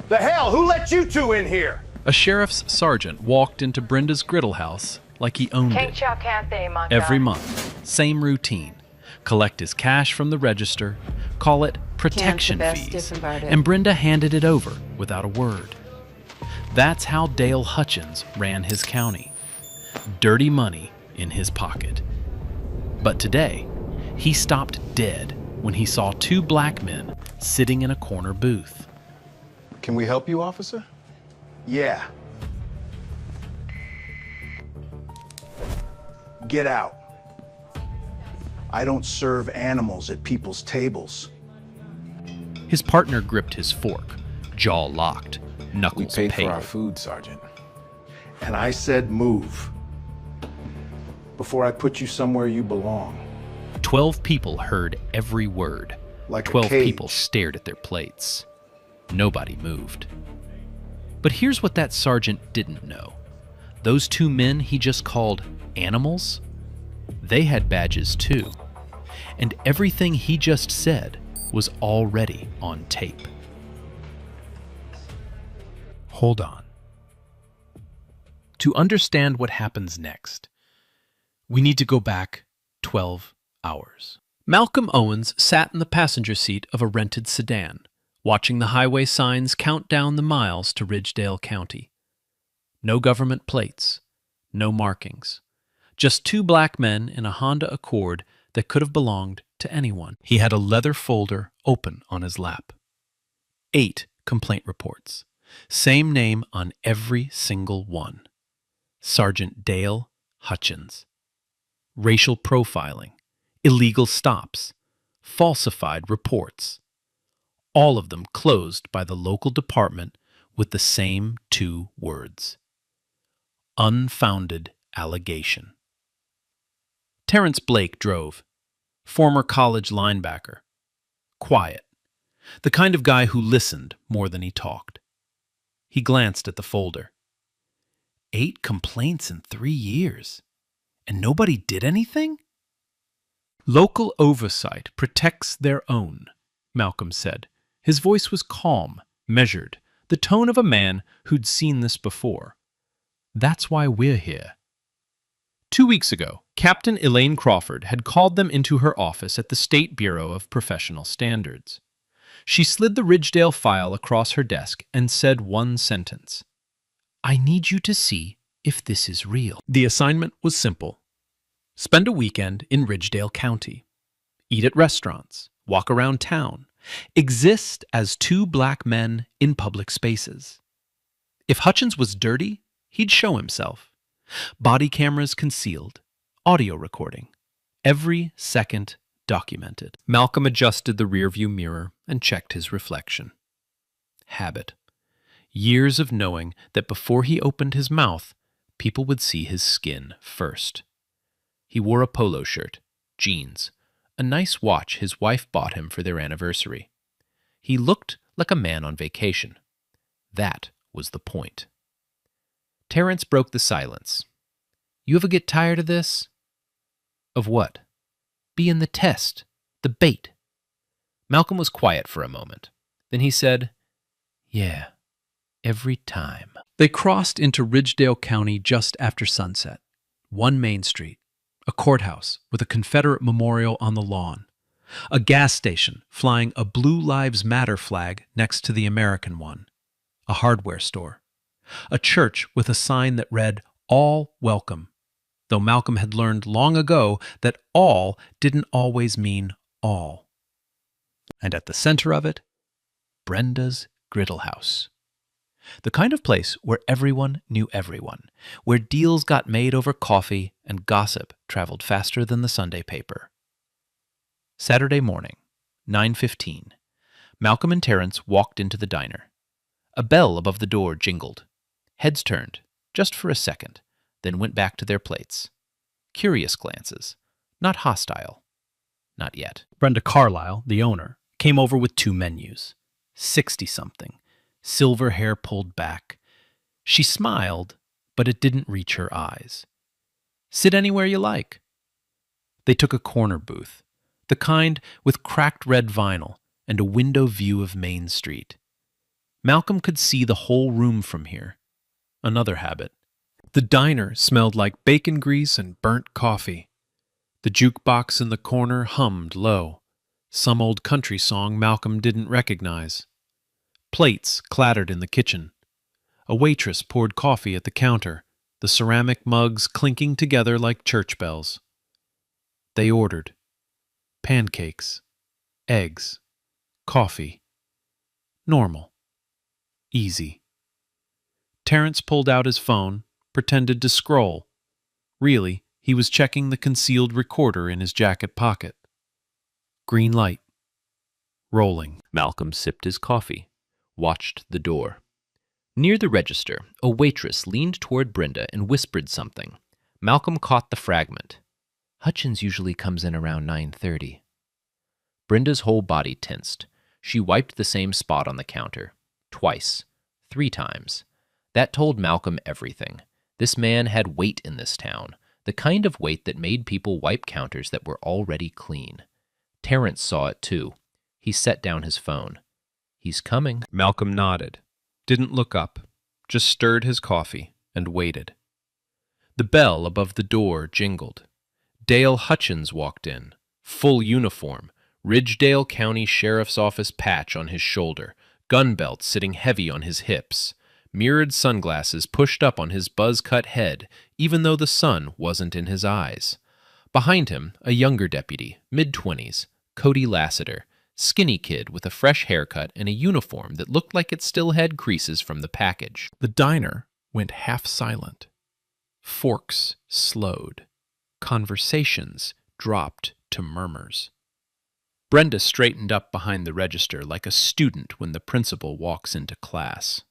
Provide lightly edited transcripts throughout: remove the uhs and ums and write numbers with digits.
The hell? Who let you two in here? A sheriff's sergeant walked into Brenda's griddle house like he owned it. Every month, same routine. Collect his cash from the register, call it protection fees, and Brenda handed it over without a word. That's how Dale Hutchins ran his county. Dirty money in his pocket. But today, he stopped dead when he saw two black men sitting in a corner booth. Can we help you, officer? Yeah. Get out. I don't serve animals at people's tables. His partner gripped his fork, jaw locked, knuckles We paid pale. for our food, Sergeant. And I said move. Before I put you somewhere you belong. 12 people heard every word. Like a 12 cage. people stared at their plates. Nobody moved. But here's what that sergeant didn't know. Those two men he just called animals, they had badges too. And everything he just said was already on tape. Hold on. To understand what happens next, we need to go back 12 hours. Malcolm Owens sat in the passenger seat of a rented sedan, watching the highway signs count down the miles to Ridgedale County. No government plates, no markings. Just two black men in a Honda Accord that could have belonged to anyone. He had a leather folder open on his lap. 8 complaint reports. Same name on every single one. Sergeant Dale Hutchins. Racial profiling, illegal stops, falsified reports. All of them closed by the local department with the same 2 words. Unfounded allegation. Terrence Blake drove. Former college linebacker. Quiet. The kind of guy who listened more than he talked. He glanced at the folder. 8 complaints in 3 years. And nobody did anything? Local oversight protects their own, Malcolm said. His voice was calm, measured, the tone of a man who'd seen this before. That's why we're here. 2 weeks ago, Captain Elaine Crawford had called them into her office at the State Bureau of Professional Standards. She slid the Ridgedale file across her desk and said one sentence. I need you to see if this is real. The assignment was simple. Spend a weekend in Ridgedale County. Eat at restaurants. Walk around town. Exist as 2 black men in public spaces. If Hutchins was dirty, he'd show himself. Body cameras concealed. Audio recording. Every second documented. Malcolm adjusted the rearview mirror and checked his reflection. Habit. Years of knowing that before he opened his mouth, people would see his skin first. He wore a polo shirt, jeans, a nice watch his wife bought him for their anniversary. He looked like a man on vacation. That was the point. Terrence broke the silence. You ever get tired of this? Of what? Being the test, the bait. Malcolm was quiet for a moment. Then he said, Yeah, every time. They crossed into Ridgedale County just after sunset. One main street, a courthouse with a Confederate memorial on the lawn, a gas station flying a Blue Lives Matter flag next to the American one, a hardware store, a church with a sign that read, All Welcome, though Malcolm had learned long ago that all didn't always mean all. And at the center of it, Brenda's Griddle House. The kind of place where everyone knew everyone, where deals got made over coffee and gossip traveled faster than the Sunday paper. Saturday morning, 9:15, Malcolm and Terrence walked into the diner. A bell above the door jingled. Heads turned, just for a second, then went back to their plates. Curious glances, not hostile. Not yet. Brenda Carlisle, the owner, came over with 2 menus. 60-something. Silver hair pulled back. She smiled, but it didn't reach her eyes. Sit anywhere you like. They took a corner booth, the kind with cracked red vinyl and a window view of Main Street. Malcolm could see the whole room from here. Another habit. The diner smelled like bacon grease and burnt coffee. The jukebox in the corner hummed low, some old country song Malcolm didn't recognize. Plates clattered in the kitchen. A waitress poured coffee at the counter, the ceramic mugs clinking together like church bells. They ordered pancakes, eggs, coffee. Normal. Easy. Terrence pulled out his phone, pretended to scroll. Really, he was checking the concealed recorder in his jacket pocket. Green light. Rolling. Malcolm sipped his coffee, watched the door. Near the register, a waitress leaned toward Brenda and whispered something. Malcolm caught the fragment. Hutchins usually comes in around 9:30. Brenda's whole body tensed. She wiped the same spot on the counter. Twice. 3 times. That told Malcolm everything. This man had weight in this town, the kind of weight that made people wipe counters that were already clean. Terrence saw it too. He set down his phone. He's coming. Malcolm nodded, didn't look up, just stirred his coffee and waited. The bell above the door jingled. Dale Hutchins walked in, full uniform, Ridgedale County Sheriff's Office patch on his shoulder, gun belt sitting heavy on his hips, mirrored sunglasses pushed up on his buzz-cut head, even though the sun wasn't in his eyes. Behind him, a younger deputy, mid-20s, Cody Lassiter, skinny kid with a fresh haircut and a uniform that looked like it still had creases from the package. The diner went half silent. Forks slowed. Conversations dropped to murmurs. Brenda straightened up behind the register like a student when the principal walks into class.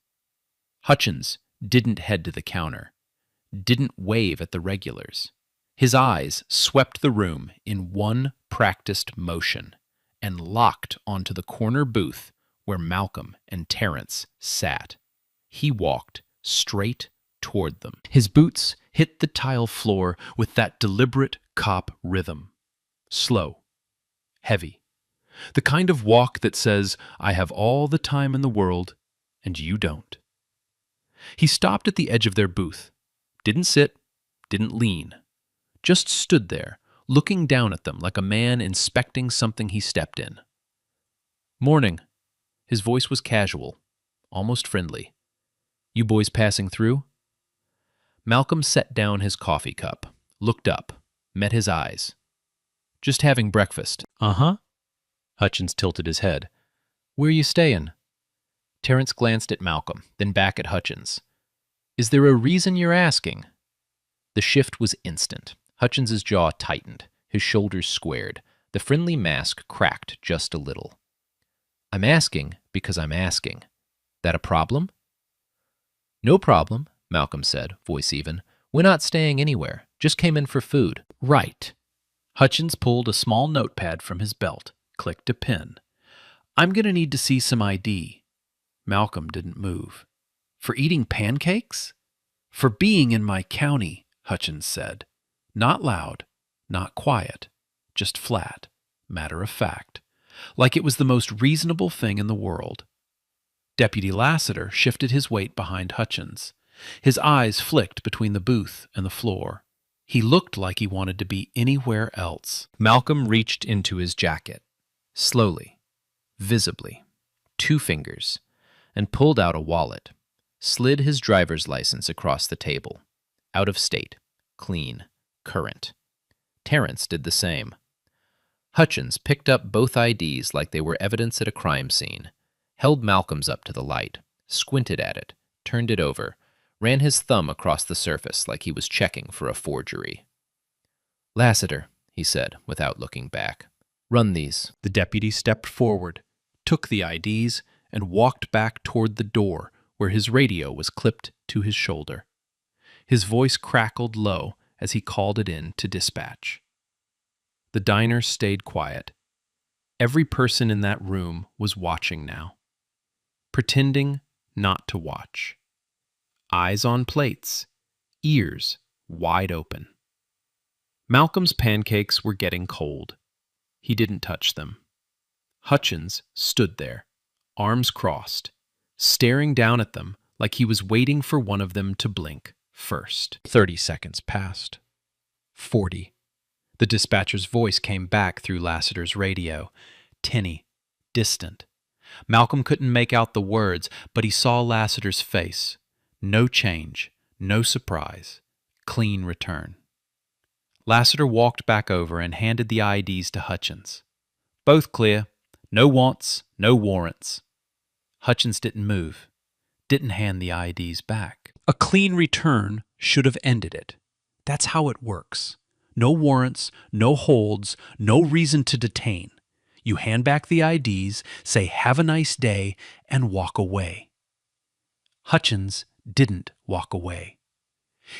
Hutchins didn't head to the counter, didn't wave at the regulars. His eyes swept the room in one practiced motion and locked onto the corner booth where Malcolm and Terrence sat. He walked straight toward them. His boots hit the tile floor with that deliberate cop rhythm. Slow, heavy. The kind of walk that says, I have all the time in the world, and you don't. He stopped at the edge of their booth. Didn't sit, didn't lean. Just stood there, looking down at them like a man inspecting something he stepped in. Morning. His voice was casual, almost friendly. You boys passing through? Malcolm set down his coffee cup, looked up, met his eyes. Just having breakfast. Uh-huh. Hutchins tilted his head. Where you staying? Terrence glanced at Malcolm, then back at Hutchins. Is there a reason you're asking? The shift was instant. Hutchins's jaw tightened, his shoulders squared. The friendly mask cracked just a little. I'm asking because I'm asking. That a problem? No problem, Malcolm said, voice even. We're not staying anywhere. Just came in for food. Right. Hutchins pulled a small notepad from his belt, clicked a pen. I'm going to need to see some ID. Malcolm didn't move. For eating pancakes? For being in my county, Hutchins said. Not loud, not quiet, just flat, matter of fact, like it was the most reasonable thing in the world. Deputy Lassiter shifted his weight behind Hutchins. His eyes flicked between the booth and the floor. He looked like he wanted to be anywhere else. Malcolm reached into his jacket, slowly, visibly, 2 fingers, and pulled out a wallet, slid his driver's license across the table. Out of state, clean, current. Terrence did the same. Hutchins picked up both IDs like they were evidence at a crime scene, held Malcolm's up to the light, squinted at it, turned it over, ran his thumb across the surface like he was checking for a forgery. Lassiter, he said, without looking back. Run these. The deputy stepped forward, took the IDs, and walked back toward the door where his radio was clipped to his shoulder. His voice crackled low as he called it in to dispatch. The diner stayed quiet. Every person in that room was watching now, pretending not to watch. Eyes on plates, ears wide open. Malcolm's pancakes were getting cold. He didn't touch them. Hutchins stood there, arms crossed, staring down at them like he was waiting for one of them to blink first. 30 seconds passed. 40. The dispatcher's voice came back through Lassiter's radio, tinny, distant. Malcolm couldn't make out the words, but he saw Lassiter's face. No change, no surprise. Clean return. Lassiter walked back over and handed the IDs to Hutchins. Both clear. No wants, no warrants. Hutchins didn't move, didn't hand the IDs back. A clean return should have ended it. That's how it works. No warrants, no holds, no reason to detain. You hand back the IDs, say have a nice day, and walk away. Hutchins didn't walk away.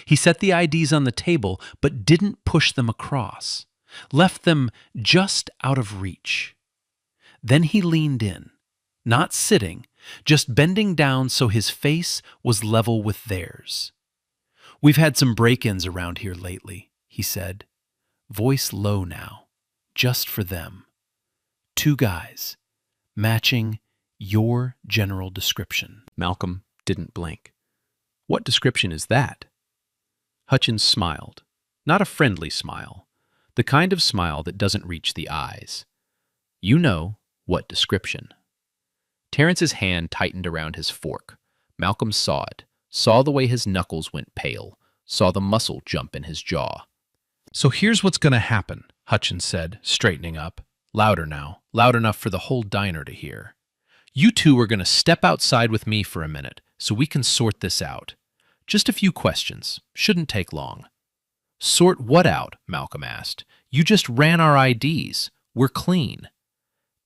He set the IDs on the table, but didn't push them across, left them just out of reach. Then he leaned in, not sitting, just bending down so his face was level with theirs. We've had some break-ins around here lately, he said, voice low now, just for them. 2 guys, matching your general description. Malcolm didn't blink. What description is that? Hutchins smiled, not a friendly smile, the kind of smile that doesn't reach the eyes. You know what description. Terrence's hand tightened around his fork. Malcolm saw it, saw the way his knuckles went pale, saw the muscle jump in his jaw. So here's what's going to happen, Hutchins said, straightening up. Louder now, loud enough for the whole diner to hear. You 2 are going to step outside with me for a minute so we can sort this out. Just a few questions. Shouldn't take long. Sort what out? Malcolm asked. You just ran our IDs. We're clean.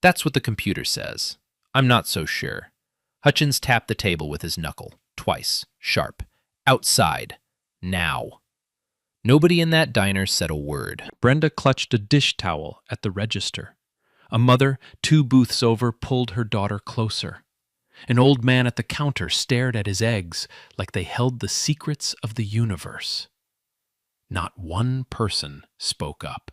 That's what the computer says. I'm not so sure. Hutchins tapped the table with his knuckle, twice, sharp. Outside. Now. Nobody in that diner said a word. Brenda clutched a dish towel at the register. A mother, 2 booths over, pulled her daughter closer. An old man at the counter stared at his eggs like they held the secrets of the universe. Not one person spoke up.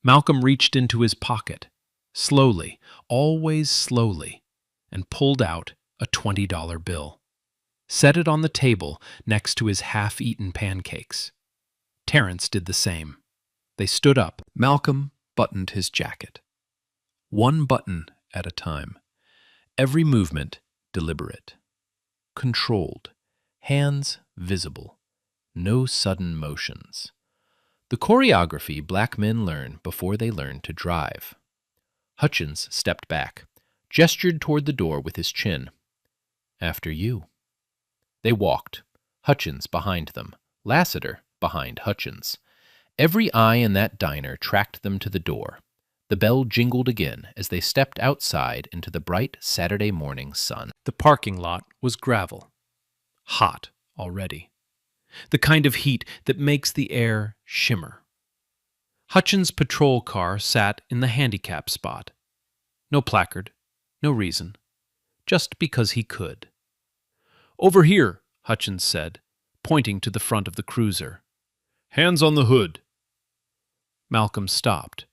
Malcolm reached into his pocket, slowly, always slowly, and pulled out a $20 bill. Set it on the table next to his half-eaten pancakes. Terrence did the same. They stood up. Malcolm buttoned his jacket. 1 button at a time. Every movement deliberate. Controlled. Hands visible. No sudden motions. The choreography black men learn before they learn to drive. Hutchins stepped back, gestured toward the door with his chin. After you. They walked, Hutchins behind them, Lassiter behind Hutchins. Every eye in that diner tracked them to the door. The bell jingled again as they stepped outside into the bright Saturday morning sun. The parking lot was gravel. Hot already. The kind of heat that makes the air shimmer. Hutchins' patrol car sat in the handicap spot. No placard, no reason. Just because he could. Over here, Hutchins said, pointing to the front of the cruiser. Hands on the hood. Malcolm stopped,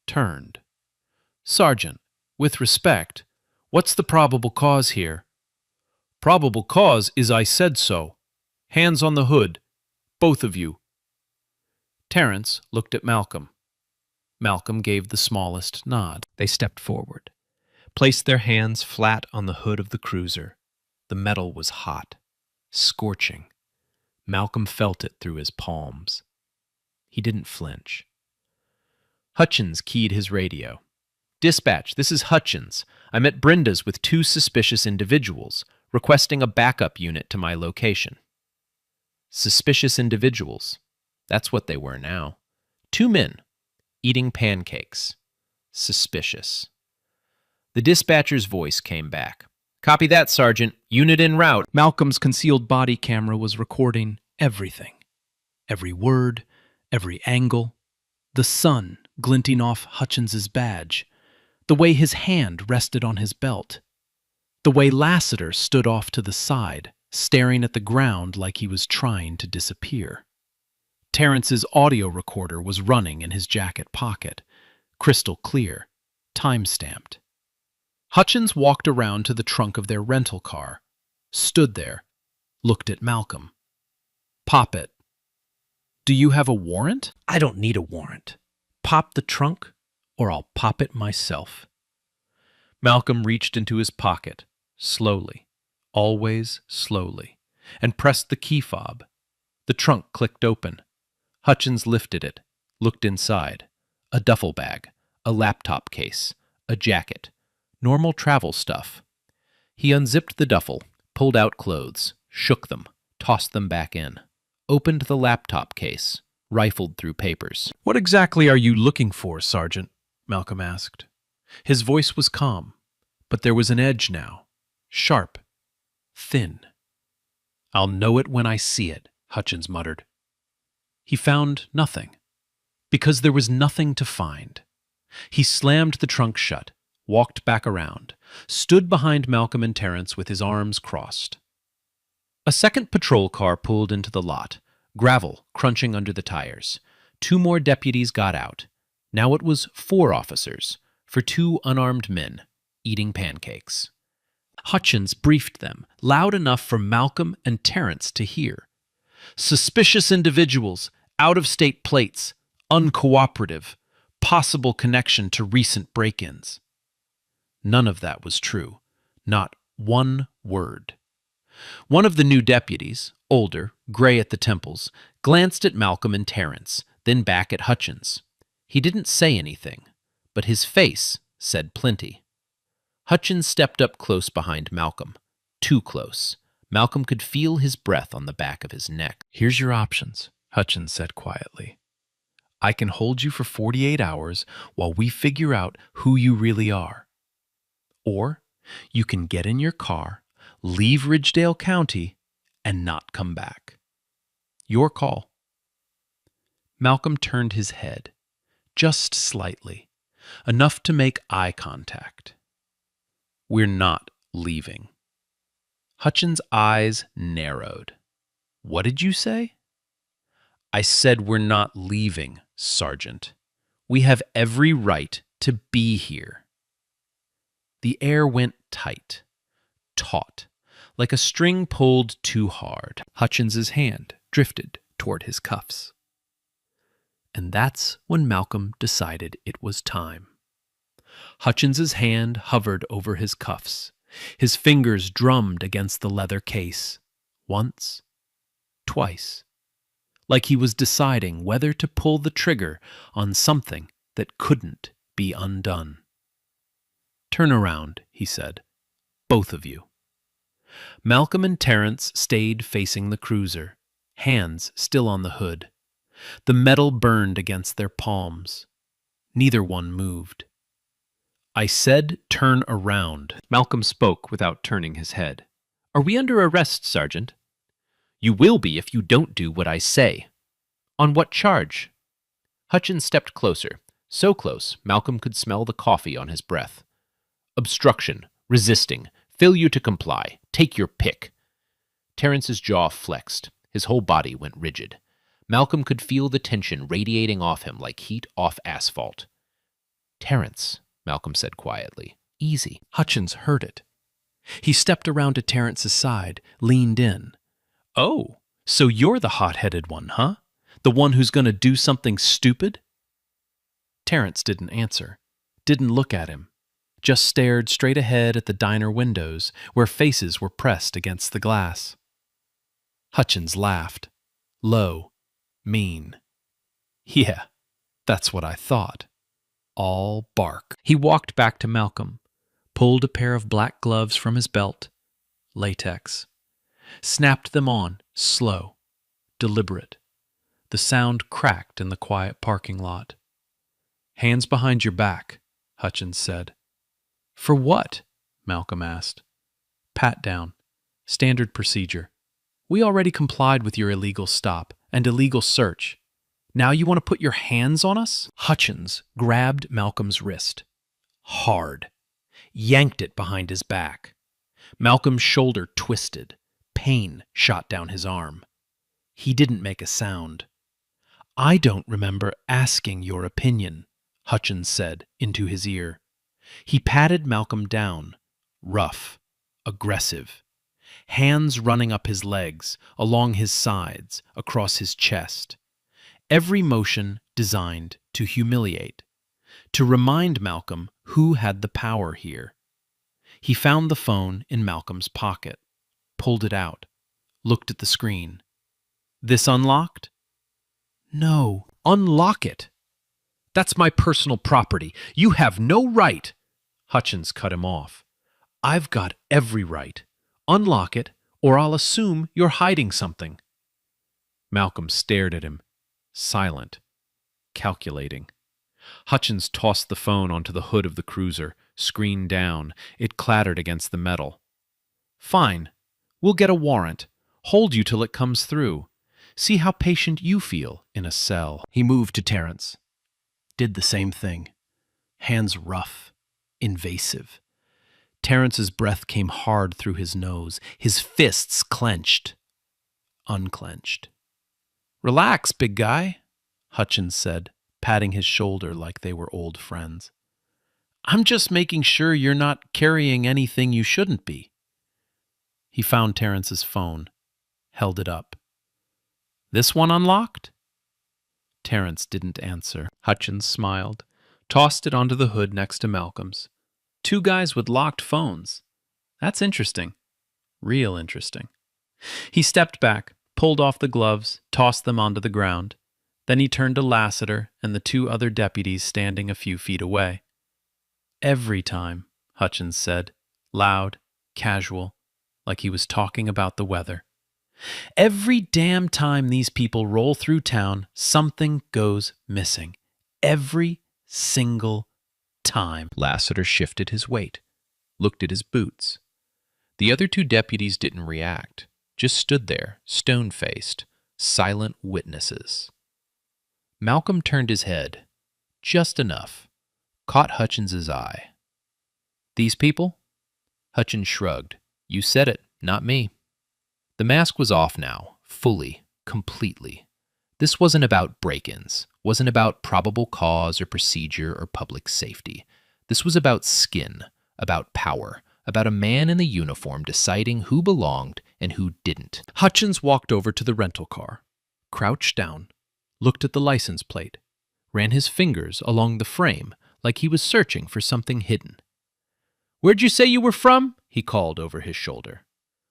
turned. Sergeant, with respect, what's the probable cause here? Probable cause is I said so. Hands on the hood. Both of you. Terrence looked at Malcolm. Malcolm gave the smallest nod. They stepped forward, placed their hands flat on the hood of the cruiser. The metal was hot, scorching. Malcolm felt it through his palms. He didn't flinch. Hutchins keyed his radio. Dispatch, this is Hutchins. I'm at Brenda's with 2 suspicious individuals, requesting a backup unit to my location. Suspicious individuals. That's what they were now. 2 men, eating pancakes. Suspicious. The dispatcher's voice came back. Copy that, Sergeant. Unit en route. Malcolm's concealed body camera was recording everything. Every word, every angle. The sun glinting off Hutchins's badge. The way his hand rested on his belt. The way Lassiter stood off to the side, staring at the ground like he was trying to disappear. Terrence's audio recorder was running in his jacket pocket, crystal clear, time-stamped. Hutchins walked around to the trunk of their rental car, stood there, looked at Malcolm. "Pop it." "Do you have a warrant?" I don't need a warrant. Pop the trunk, or I'll pop it myself. Malcolm reached into his pocket, slowly, always slowly, and pressed the key fob. The trunk clicked open. Hutchins lifted it, looked inside. A duffel bag, a laptop case, a jacket, normal travel stuff. He unzipped the duffel, pulled out clothes, shook them, tossed them back in, opened the laptop case, rifled through papers. "What exactly are you looking for, Sergeant?" Malcolm asked. His voice was calm, but there was an edge now, sharp, thin. "I'll know it when I see it," Hutchins muttered. He found nothing, because there was nothing to find. He slammed the trunk shut, walked back around, stood behind Malcolm and Terrence with his arms crossed. A second patrol car pulled into the lot, gravel crunching under the tires. 2 more deputies got out. Now it was 4 officers for 2 unarmed men eating pancakes. Hutchins briefed them, loud enough for Malcolm and Terrence to hear. "Suspicious individuals, out-of-state plates, uncooperative, possible connection to recent break-ins." None of that was true. Not one word. One of the new deputies, older, gray at the temples, glanced at Malcolm and Terrence, then back at Hutchins. He didn't say anything, but his face said plenty. Hutchins stepped up close behind Malcolm. Too close. Malcolm could feel his breath on the back of his neck. "Here's your options," Hutchins said quietly. "I can hold you for 48 hours while we figure out who you really are. Or you can get in your car, leave Ridgedale County, and not come back. Your call." Malcolm turned his head, just slightly, enough to make eye contact. "We're not leaving." Hutchins' eyes narrowed. "What did you say?" "I said we're not leaving, Sergeant. We have every right to be here." The air went tight, taut, like a string pulled too hard. Hutchins's hand drifted toward his cuffs. And that's when Malcolm decided it was time. Hutchins's hand hovered over his cuffs. His fingers drummed against the leather case. Once, twice, like he was deciding whether to pull the trigger on something that couldn't be undone. "Turn around," he said. "Both of you." Malcolm and Terrence stayed facing the cruiser, hands still on the hood. The metal burned against their palms. Neither one moved. "I said turn around." Malcolm spoke without turning his head. "Are we under arrest, Sergeant?" "You will be if you don't do what I say." "On what charge?" Hutchins stepped closer, so close Malcolm could smell the coffee on his breath. "Obstruction, resisting, failure to comply. Take your pick." Terrence's jaw flexed. His whole body went rigid. Malcolm could feel the tension radiating off him like heat off asphalt. "Terrence," Malcolm said quietly. "Easy." Hutchins heard it. He stepped around to Terrence's side, leaned in. "Oh, so you're the hot-headed one, huh? The one who's going to do something stupid?" Terrence didn't answer, didn't look at him, just stared straight ahead at the diner windows where faces were pressed against the glass. Hutchins laughed, low, mean. "Yeah, that's what I thought. All bark." He walked back to Malcolm, pulled a pair of black gloves from his belt, latex, snapped them on, slow, deliberate. The sound cracked in the quiet parking lot. "Hands behind your back," Hutchins said. "For what?" Malcolm asked. "Pat down. Standard procedure. We already complied with your illegal stop and illegal search. Now you want to put your hands on us?" Hutchins grabbed Malcolm's wrist. Hard. Yanked it behind his back. Malcolm's shoulder twisted. Pain shot down his arm. He didn't make a sound. "I don't remember asking your opinion," Hutchins said into his ear. He patted Malcolm down, rough, aggressive, hands running up his legs, along his sides, across his chest. Every motion designed to humiliate, to remind Malcolm who had the power here. He found the phone in Malcolm's pocket, pulled it out, looked at the screen. This unlocked? No, unlock it. That's my personal property. You have no right. Hutchins cut him off. I've got every right. Unlock it, or I'll assume you're hiding something. Malcolm stared at him, silent, calculating. Hutchins tossed the phone onto the hood of the cruiser, screen down. It clattered against the metal. Fine. We'll get a warrant. Hold you till it comes through. See how patient you feel in a cell. He moved to Terrence. Did the same thing. Hands rough, invasive. Terrence's breath came hard through his nose. His fists clenched, unclenched. Relax, big guy, Hutchins said, patting his shoulder like they were old friends. I'm just making sure you're not carrying anything you shouldn't be. He found Terrence's phone, held it up. This one unlocked? Terrence didn't answer. Hutchins smiled, tossed it onto the hood next to Malcolm's. Two guys with locked phones. That's interesting. Real interesting. He stepped back, pulled off the gloves, tossed them onto the ground. Then he turned to Lassiter and the two other deputies standing a few feet away. Every time, Hutchins said, loud, casual, like he was talking about the weather. Every damn time these people roll through town, something goes missing. Every single time. Lassiter shifted his weight, looked at his boots. The other two deputies didn't react, just stood there, stone-faced, silent witnesses. Malcolm turned his head, just enough, caught Hutchins's eye. These people? Hutchins shrugged. You said it, not me. The mask was off now, fully, completely. This wasn't about break-ins, wasn't about probable cause or procedure or public safety. This was about skin, about power, about a man in the uniform deciding who belonged and who didn't. Hutchins walked over to the rental car, crouched down, looked at the license plate, ran his fingers along the frame like he was searching for something hidden. Where'd you say you were from? He called over his shoulder.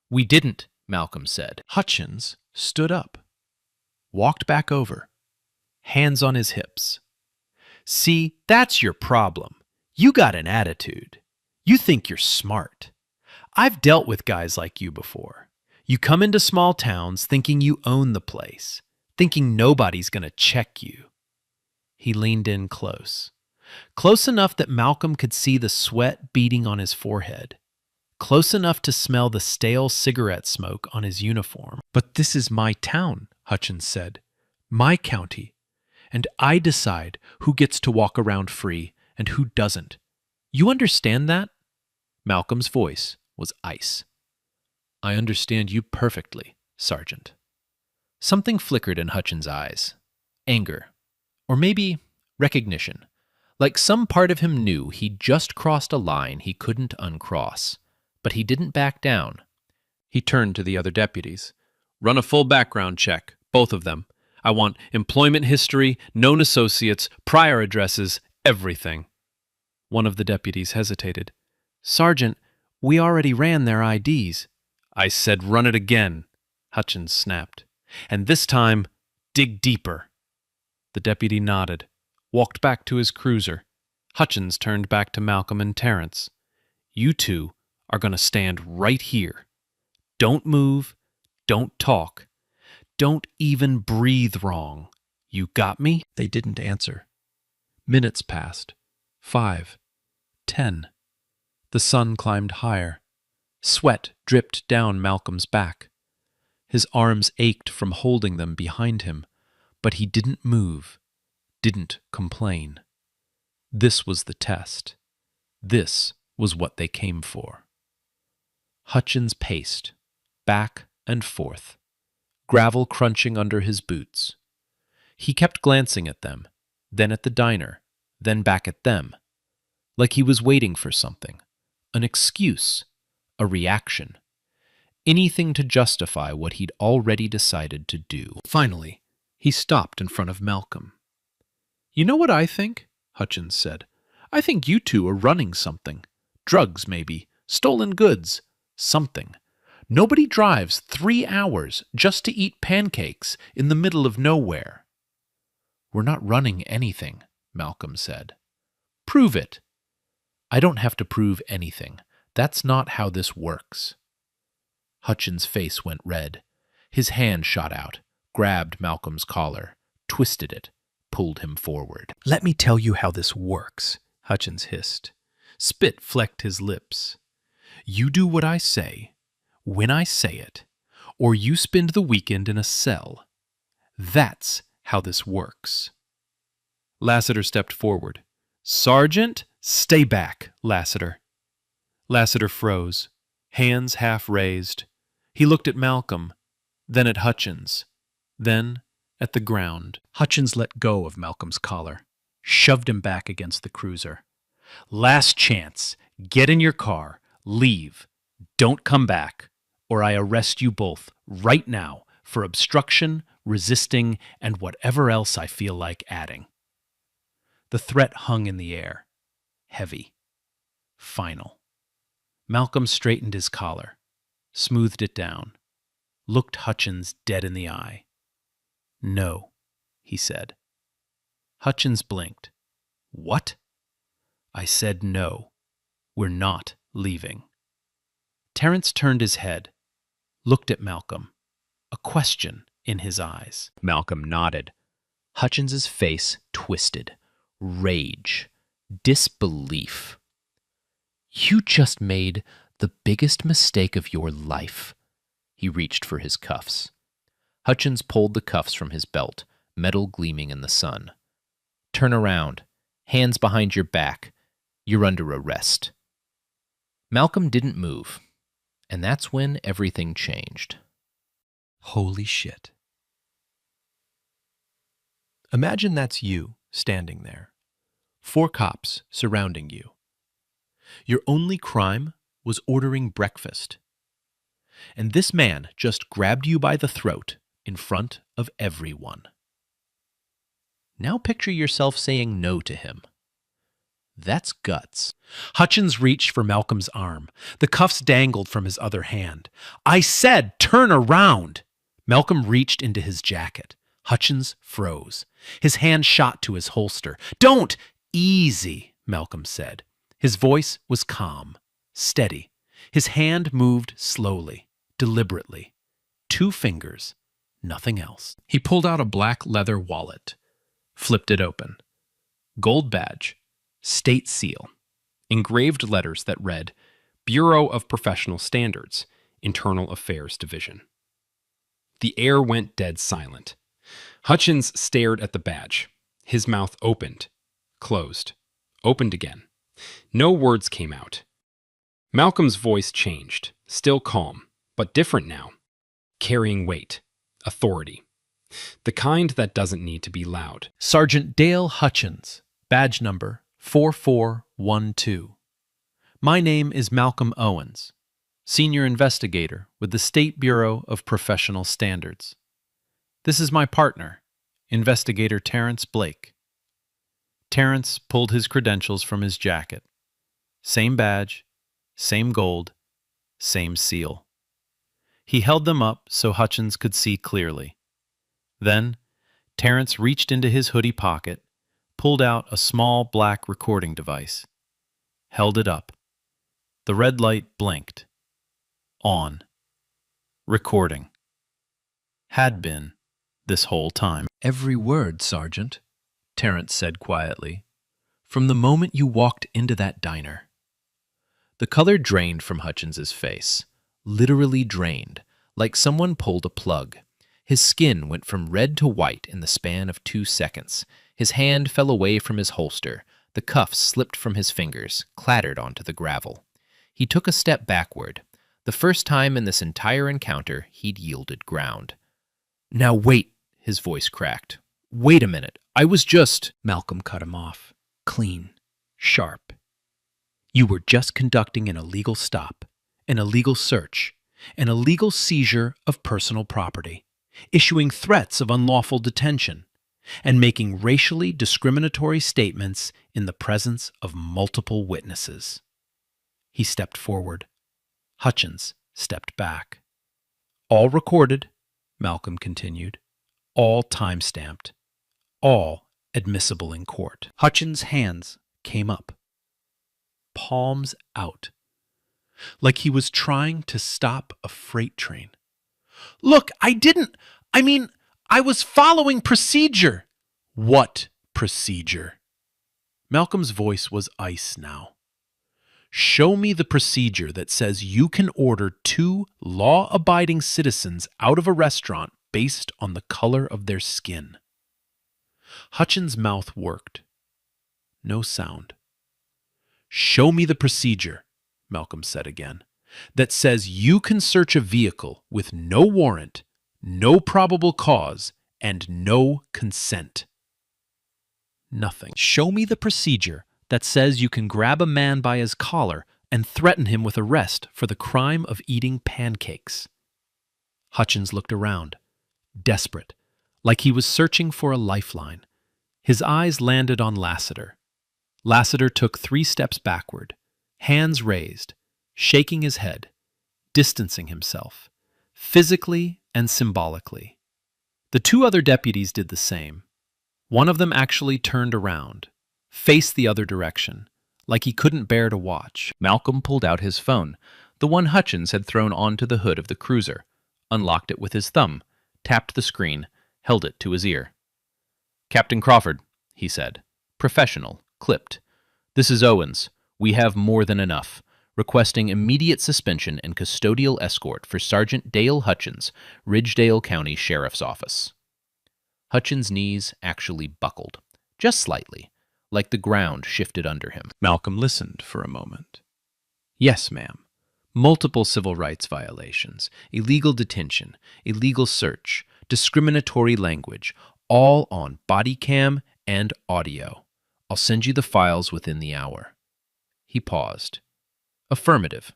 We didn't, Malcolm said. Hutchins stood up, walked back over, hands on his hips. See, that's your problem. You got an attitude. You think you're smart. I've dealt with guys like you before. You come into small towns thinking you own the place, thinking nobody's going to check you. He leaned in close. Close enough that Malcolm could see the sweat beading on his forehead. Close enough to smell the stale cigarette smoke on his uniform. But this is my town, Hutchins said. My county. And I decide who gets to walk around free and who doesn't. You understand that? Malcolm's voice was ice. I understand you perfectly, Sergeant. Something flickered in Hutchins' eyes. Anger. Or maybe recognition. Like some part of him knew he'd just crossed a line he couldn't uncross. But he didn't back down. He turned to the other deputies. Run a full background check, both of them. I want employment history, known associates, prior addresses, everything. One of the deputies hesitated. Sergeant, we already ran their IDs. I said run it again, Hutchins snapped. And this time, dig deeper. The deputy nodded, walked back to his cruiser. Hutchins turned back to Malcolm and Terrence. You two are going to stand right here. Don't move. Don't talk. Don't even breathe wrong. You got me? They didn't answer. Minutes passed. 5. 10. The sun climbed higher. Sweat dripped down Malcolm's back. His arms ached from holding them behind him, but he didn't move, didn't complain. This was the test. This was what they came for. Hutchins paced, back and forth, gravel crunching under his boots. He kept glancing at them, then at the diner, then back at them. like he was waiting for something, an excuse, a reaction, anything to justify what he'd already decided to do. Finally, he stopped in front of Malcolm. "You know what I think?" Hutchins said. "I think you two are running something. Drugs, maybe. Stolen goods. Something. Nobody drives 3 hours just to eat pancakes in the middle of nowhere." "We're not running anything," Malcolm said. "Prove it." "I don't have to prove anything. That's not how this works." Hutchins' face went red. His hand shot out, grabbed Malcolm's collar, twisted it, pulled him forward. "Let me tell you how this works," Hutchins hissed. Spit flecked his lips. "You do what I say, when I say it, or you spend the weekend in a cell. That's how this works." Lassiter stepped forward. "Sergeant, stay back, Lassiter." Lassiter froze, hands half raised. He looked at Malcolm, then at Hutchins, then at the ground. Hutchins let go of Malcolm's collar, shoved him back against the cruiser. "Last chance. Get in your car. Leave. Don't come back, or I arrest you both right now for obstruction, resisting, and whatever else I feel like adding." The threat hung in the air, heavy, final. Malcolm straightened his collar, smoothed it down, looked Hutchins dead in the eye. "No," he said. Hutchins blinked. "What?" "I said no. We're not leaving." Terrence turned his head, looked at Malcolm, a question in his eyes. Malcolm nodded. Hutchins's face twisted. Rage. Disbelief. "You just made the biggest mistake of your life." He reached for his cuffs. Hutchins pulled the cuffs from his belt, metal gleaming in the sun. "Turn around. Hands behind your back. You're under arrest." Malcolm didn't move, and that's when everything changed. Holy shit. Imagine that's you standing there. 4 cops surrounding you. Your only crime was ordering breakfast. And this man just grabbed you by the throat in front of everyone. Now picture yourself saying no to him. That's guts. Hutchins reached for Malcolm's arm. The cuffs dangled from his other hand. "I said turn around!" Malcolm reached into his jacket. Hutchins froze. His hand shot to his holster. "Don't!" "Easy," Malcolm said. His voice was calm, steady. His hand moved slowly, deliberately. 2 fingers, nothing else. He pulled out a black leather wallet, flipped it open. Gold badge, state seal, engraved letters that read, Bureau of Professional Standards, Internal Affairs Division. The air went dead silent. Hutchins stared at the badge. His mouth opened, closed, opened again. No words came out. Malcolm's voice changed, still calm, but different now, carrying weight, authority. The kind that doesn't need to be loud. "Sergeant Dale Hutchins, badge number 4412. My name is Malcolm Owens, senior investigator with the State Bureau of Professional Standards. This is my partner, Investigator Terrence Blake." Terrence pulled his credentials from his jacket. Same badge, same gold, same seal. He held them up so Hutchins could see clearly. Then, Terrence reached into his hoodie pocket, pulled out a small black recording device, held it up. The red light blinked. On. Recording. Had been this whole time. "Every word, Sergeant," Terrence said quietly, "from the moment you walked into that diner." The color drained from Hutchins's face, literally drained, like someone pulled a plug. His skin went from red to white in the span of 2 seconds. His hand fell away from his holster. The cuffs slipped from his fingers, clattered onto the gravel. He took a step backward. The first time in this entire encounter, he'd yielded ground. "Now wait," his voice cracked. "Wait a minute. I was just—" Malcolm cut him off. Clean. Sharp. You were just conducting an illegal stop, an illegal search, an illegal seizure of personal property, issuing threats of unlawful detention, and making racially discriminatory statements in the presence of multiple witnesses. He stepped forward. Hutchins stepped back. All recorded, Malcolm continued, all time-stamped, all admissible in court. Hutchins' hands came up, palms out, like he was trying to stop a freight train. Look, I was following procedure. What procedure? Malcolm's voice was ice now. Show me the procedure that says you can order 2 law-abiding citizens out of a restaurant based on the color of their skin. Hutchins' mouth worked. No sound. Show me the procedure, Malcolm said again, that says you can search a vehicle with no warrant, no probable cause, and no consent. Nothing. Show me the procedure that says you can grab a man by his collar and threaten him with arrest for the crime of eating pancakes. Hutchins looked around, desperate, like he was searching for a lifeline. His eyes landed on Lassiter. Lassiter took 3 steps backward, hands raised, shaking his head, distancing himself, physically and symbolically. The 2 other deputies did the same. One of them actually turned around, faced the other direction, like he couldn't bear to watch. Malcolm pulled out his phone, the one Hutchins had thrown onto the hood of the cruiser, unlocked it with his thumb, tapped the screen, held it to his ear. "Captain Crawford," he said. "Professional, clipped. This is Owens. We have more than enough. Requesting immediate suspension and custodial escort for Sergeant Dale Hutchins, Ridgedale County Sheriff's Office." Hutchins' knees actually buckled, just slightly, like the ground shifted under him. Malcolm listened for a moment. Yes, ma'am. Multiple civil rights violations, illegal detention, illegal search, discriminatory language, all on body cam and audio. I'll send you the files within the hour. He paused. Affirmative.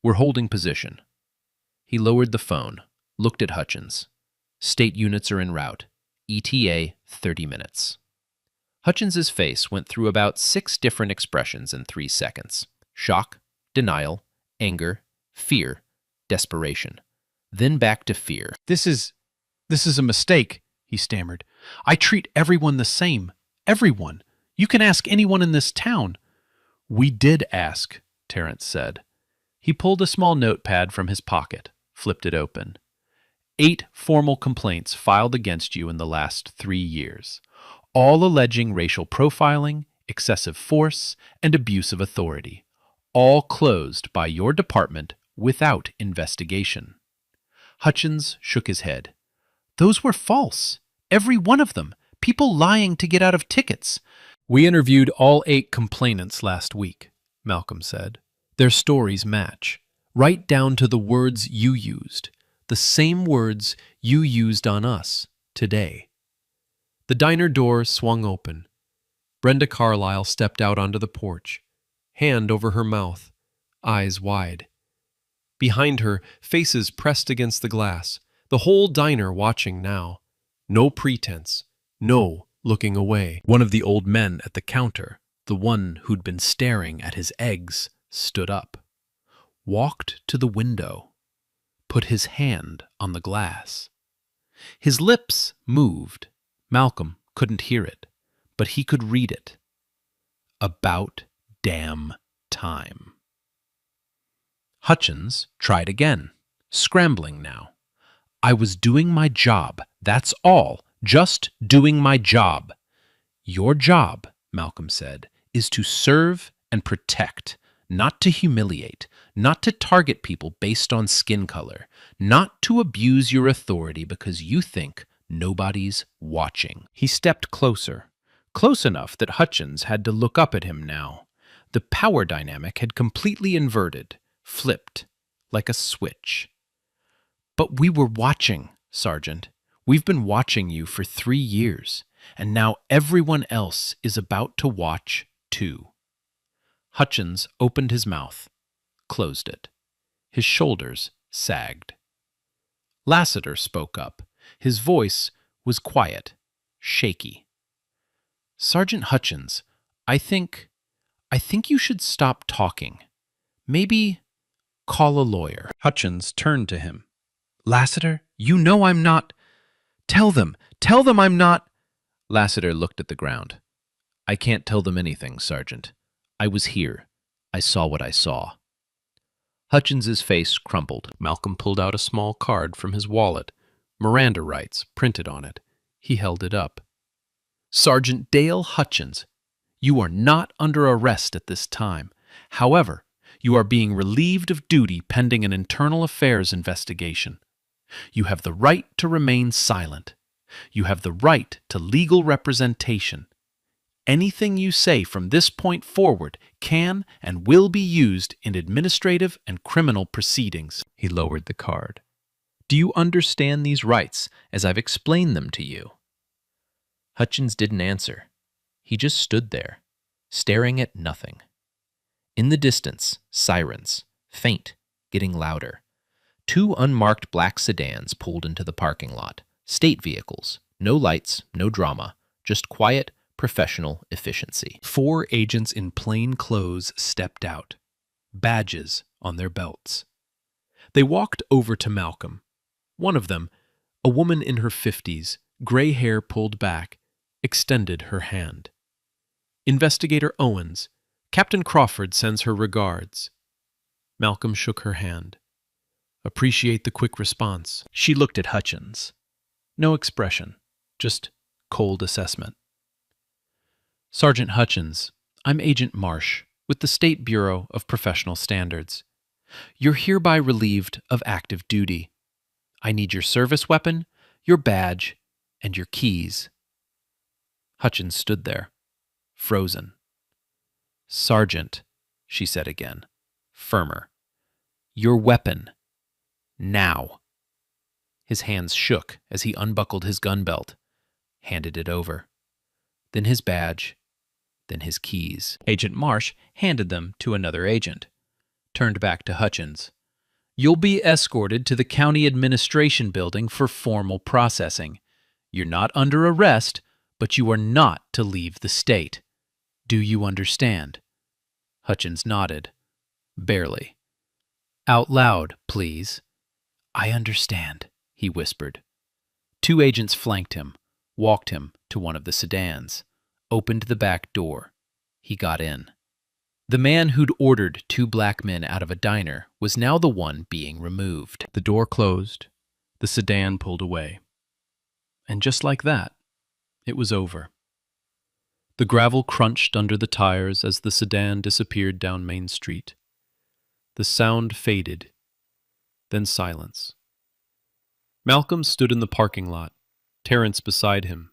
We're holding position. He lowered the phone, looked at Hutchins. State units are en route. ETA 30 minutes. Hutchins's face went through about 6 different expressions in 3 seconds. Shock, denial, anger, fear, desperation. Then back to fear. This is a mistake, he stammered. I treat everyone the same. Everyone. You can ask anyone in this town. We did ask, Terrence said. He pulled a small notepad from his pocket, flipped it open. 8 formal complaints filed against you in the last 3 years, all alleging racial profiling, excessive force, and abuse of authority, all closed by your department without investigation. Hutchins shook his head. Those were false. Every one of them. People lying to get out of tickets. We interviewed all 8 complainants last week, Malcolm said. Their stories match, right down to the words you used, the same words you used on us today. The diner door swung open. Brenda Carlyle stepped out onto the porch, hand over her mouth, eyes wide. Behind her, faces pressed against the glass, the whole diner watching now. No pretense, no looking away. One of the old men at the counter, the one who'd been staring at his eggs, stood up, walked to the window, put his hand on the glass. His lips moved. Malcolm couldn't hear it, but he could read it. About damn time. Hutchins tried again, scrambling now. I was doing my job, that's all, just doing my job. Your job, Malcolm said, is to serve and protect, not to humiliate, not to target people based on skin color, not to abuse your authority because you think nobody's watching. He stepped closer, close enough that Hutchins had to look up at him now. The power dynamic had completely inverted, flipped, like a switch. But we were watching, Sergeant. We've been watching you for 3 years, and now everyone else is about to watch too. Hutchins opened his mouth, closed it. His shoulders sagged. Lassiter spoke up. His voice was quiet, shaky. Sergeant Hutchins, I think you should stop talking. Maybe call a lawyer. Hutchins turned to him. Lassiter, you know I'm not. Tell them I'm not. Lassiter looked at the ground. I can't tell them anything, Sergeant. I was here. I saw what I saw. Hutchins's face crumpled. Malcolm pulled out a small card from his wallet. Miranda rights printed on it. He held it up. Sergeant Dale Hutchins, you are not under arrest at this time. However, you are being relieved of duty pending an internal affairs investigation. You have the right to remain silent. You have the right to legal representation. Anything you say from this point forward can and will be used in administrative and criminal proceedings. He lowered the card. Do you understand these rights as I've explained them to you? Hutchins didn't answer. He just stood there, staring at nothing. In the distance, sirens, faint, getting louder. 2 unmarked black sedans pulled into the parking lot. State vehicles. No lights, no drama. Just quiet, professional efficiency. 4 agents in plain clothes stepped out, badges on their belts. They walked over to Malcolm. One of them, a woman in her 50s, gray hair pulled back, extended her hand. Investigator Owens, Captain Crawford sends her regards. Malcolm shook her hand. Appreciate the quick response. She looked at Hutchins. No expression, just cold assessment. Sergeant Hutchins, I'm Agent Marsh with the State Bureau of Professional Standards. You're hereby relieved of active duty. I need your service weapon, your badge, and your keys. Hutchins stood there, frozen. Sergeant, she said again, firmer. Your weapon. Now. His hands shook as he unbuckled his gun belt, handed it over. Then his badge, then his keys. Agent Marsh handed them to another agent, turned back to Hutchins. You'll be escorted to the county administration building for formal processing. You're not under arrest, but you are not to leave the state. Do you understand? Hutchins nodded. Barely. Out loud, please. I understand, he whispered. 2 agents flanked him, walked him to one of the sedans, opened the back door. He got in. The man who'd ordered 2 black men out of a diner was now the one being removed. The door closed. The sedan pulled away. And just like that, it was over. The gravel crunched under the tires as the sedan disappeared down Main Street. The sound faded, then silence. Malcolm stood in the parking lot, Terrence beside him.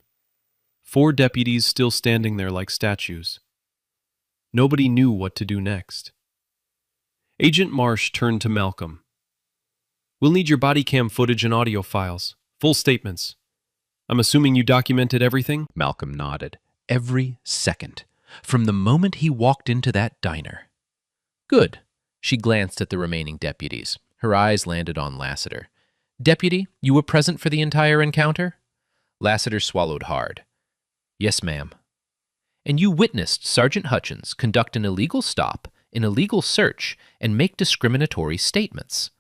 4 deputies still standing there like statues. Nobody knew what to do next. Agent Marsh turned to Malcolm. We'll need your body cam footage and audio files, full statements. I'm assuming you documented everything? Malcolm nodded. Every second, from the moment he walked into that diner. Good. She glanced at the remaining deputies. Her eyes landed on Lassiter. Deputy, you were present for the entire encounter? Lassiter swallowed hard. Yes, ma'am. And you witnessed Sergeant Hutchins conduct an illegal stop, an illegal search, and make discriminatory statements.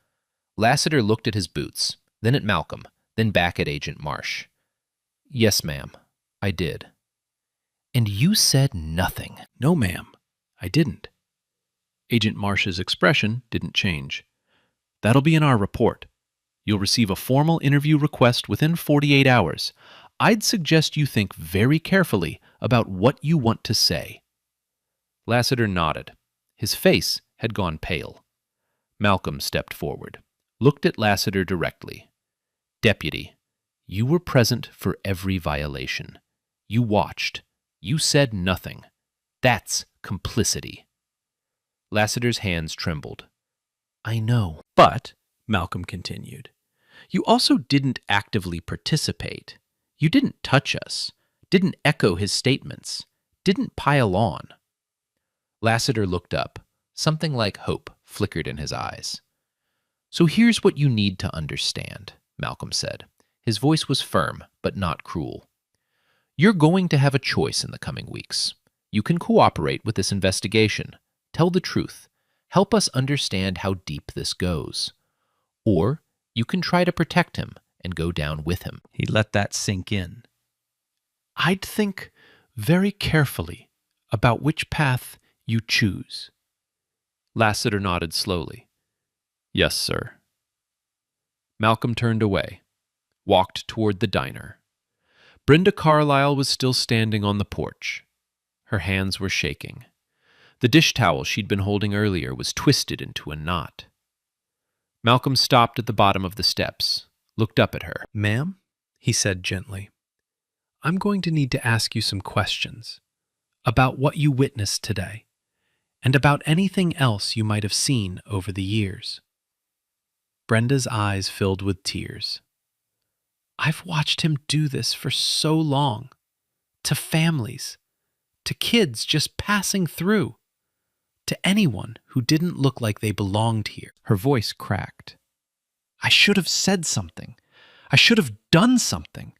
Lassiter looked at his boots, then at Malcolm, then back at Agent Marsh. Yes, ma'am, I did. And you said nothing. No, ma'am, I didn't. Agent Marsh's expression didn't change. That'll be in our report. You'll receive a formal interview request within 48 hours. I'd suggest you think very carefully about what you want to say. Lassiter nodded. His face had gone pale. Malcolm stepped forward, looked at Lassiter directly. Deputy, you were present for every violation. You watched. You said nothing. That's complicity. Lassiter's hands trembled. I know. But, Malcolm continued, you also didn't actively participate. You didn't touch us, didn't echo his statements, didn't pile on. Lassiter looked up. Something like hope flickered in his eyes. "So here's what you need to understand," Malcolm said. His voice was firm, but not cruel. "You're going to have a choice in the coming weeks. You can cooperate with this investigation, tell the truth, help us understand how deep this goes. Or you can try to protect him and go down with him." He let that sink in. "I'd think very carefully about which path you choose." Lassiter nodded slowly. "Yes, sir." Malcolm turned away, walked toward the diner. Brenda Carlyle was still standing on the porch. Her hands were shaking. The dish towel she'd been holding earlier was twisted into a knot. Malcolm stopped at the bottom of the steps, looked up at her. "Ma'am," he said gently, "I'm going to need to ask you some questions about what you witnessed today and about anything else you might have seen over the years." Brenda's eyes filled with tears. "I've watched him do this for so long, to families, to kids just passing through, to anyone who didn't look like they belonged here." Her voice cracked. "I should have said something. I should have done something.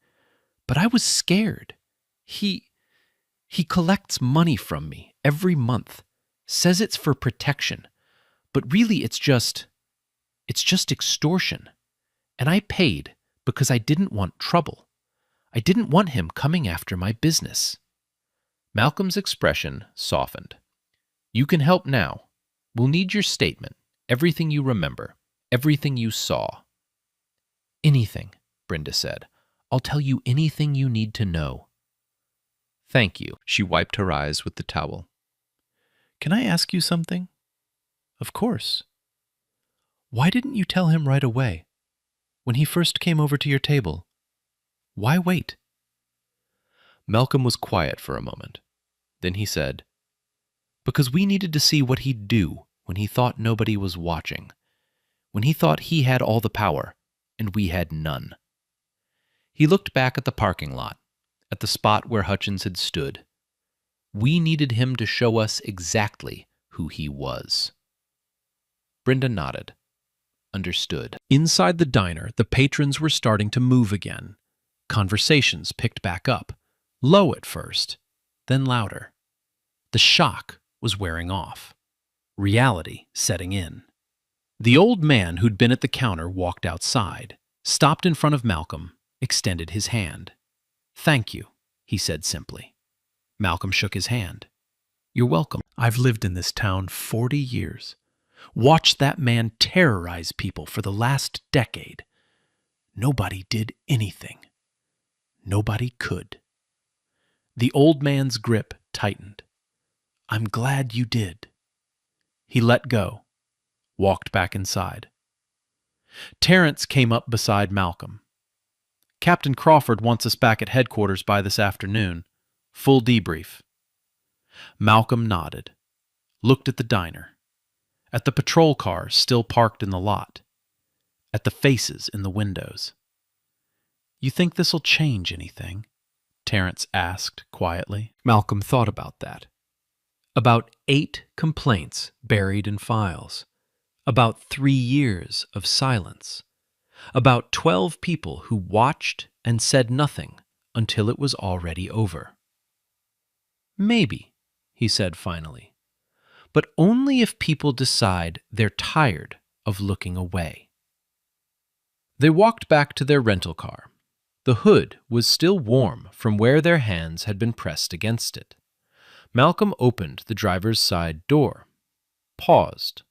But I was scared. He collects money from me every month, says it's for protection, but really it's just extortion. And I paid because I didn't want trouble. I didn't want him coming after my business." Malcolm's expression softened. "You can help now. We'll need your statement, everything you remember, everything you saw." "Anything," Brenda said. "I'll tell you anything you need to know." "Thank you." She wiped her eyes with the towel. "Can I ask you something?" "Of course." "Why didn't you tell him right away, when he first came over to your table? Why wait?" Malcolm was quiet for a moment. Then he said, "Because we needed to see what he'd do when he thought nobody was watching, when he thought he had all the power and we had none." He looked back at the parking lot, at the spot where Hutchins had stood. We needed him to show us exactly who he was. Brenda nodded. Understood. Inside the diner, the patrons were starting to move again. Conversations picked back up, low at first, then louder. The shock was wearing off. Reality setting in. The old man who'd been at the counter walked outside, stopped in front of Malcolm, extended his hand. "Thank you," he said simply. Malcolm shook his hand. "You're welcome. I've lived in this town 40 years. Watched that man terrorize people for the last decade. Nobody did anything. Nobody could." The old man's grip tightened. "I'm glad you did." He let go, walked back inside. Terrence came up beside Malcolm. "Captain Crawford wants us back at headquarters by this afternoon. Full debrief." Malcolm nodded, looked at the diner, at the patrol cars still parked in the lot, at the faces in the windows. "You think this'll change anything?" Terrence asked quietly. Malcolm thought about that. About 8 complaints buried in files. About 3 years of silence. About 12 people who watched and said nothing until it was already over. "Maybe," he said finally, "but only if people decide they're tired of looking away." They walked back to their rental car. The hood was still warm from where their hands had been pressed against it. Malcolm opened the driver's side door, paused,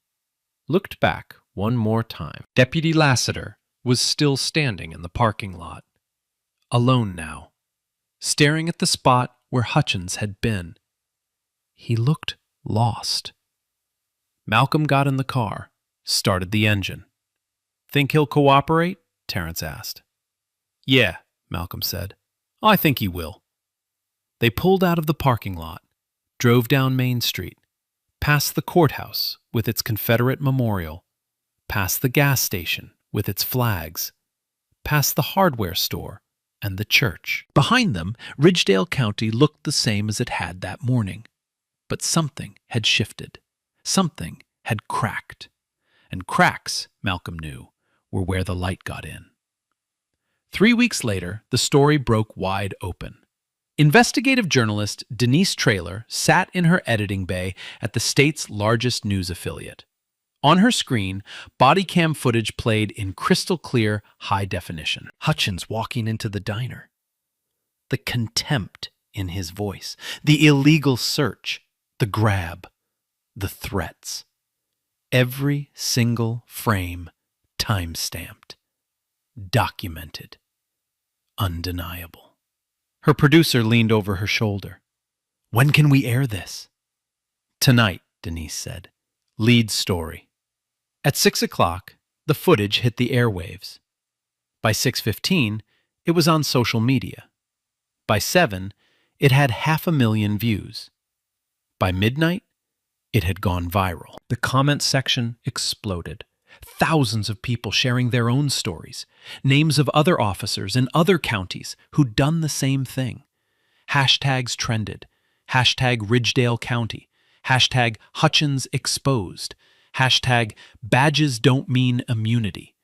looked back one more time. Deputy Lassiter was still standing in the parking lot, alone now, staring at the spot where Hutchins had been. He looked lost. Malcolm got in the car, started the engine. "Think he'll cooperate?" Terrence asked. "Yeah," Malcolm said. "I think he will." They pulled out of the parking lot, drove down Main Street, past the courthouse with its Confederate memorial, past the gas station with its flags, past the hardware store and the church. Behind them, Ridgedale County looked the same as it had that morning. But something had shifted. Something had cracked. And cracks, Malcolm knew, were where the light got in. 3 weeks later, the story broke wide open. Investigative journalist Denise Traylor sat in her editing bay at the state's largest news affiliate. On her screen, body cam footage played in crystal clear high definition. Hutchins walking into the diner. The contempt in his voice. The illegal search. The grab. The threats. Every single frame time-stamped. Documented. Undeniable. Her producer leaned over her shoulder. "When can we air this?" "Tonight," Denise said. "Lead story." At 6 o'clock, the footage hit the airwaves. By 6:15, it was on social media. By 7, it had 500,000 views. By midnight, it had gone viral. The comment section exploded. Thousands of people sharing their own stories, names of other officers in other counties who'd done the same thing. Hashtags trended. Hashtag Ridgedale County. Hashtag Hutchins exposed. Hashtag badges don't mean immunity.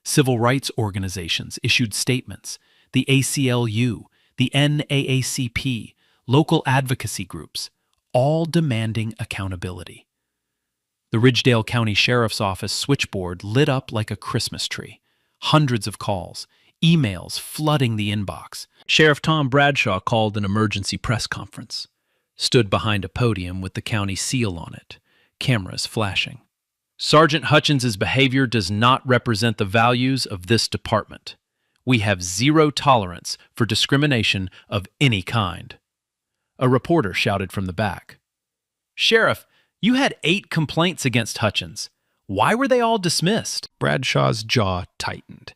Civil rights organizations issued statements. The ACLU, the NAACP, local advocacy groups, all demanding accountability. The Ridgedale County Sheriff's Office switchboard lit up like a Christmas tree. Hundreds of calls, emails flooding the inbox. Sheriff Tom Bradshaw called an emergency press conference, stood behind a podium with the county seal on it, cameras flashing. "Sergeant Hutchins's behavior does not represent the values of this department. We have zero tolerance for discrimination of any kind." A reporter shouted from the back. "Sheriff, you had 8 complaints against Hutchins. Why were they all dismissed?" Bradshaw's jaw tightened.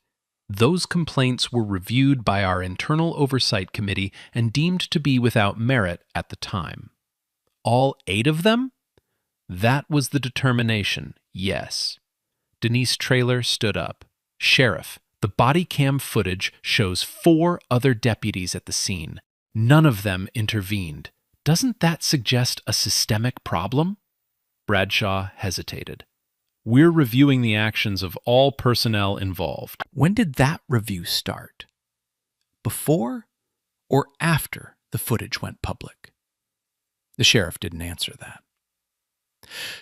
"Those complaints were reviewed by our internal oversight committee and deemed to be without merit at the time." "All 8 of them?" "That was the determination, yes." Denise Traylor stood up. "Sheriff, the body cam footage shows 4 other deputies at the scene. None of them intervened. Doesn't that suggest a systemic problem?" Bradshaw hesitated. "We're reviewing the actions of all personnel involved." "When did that review start? Before or after the footage went public?" The sheriff didn't answer that.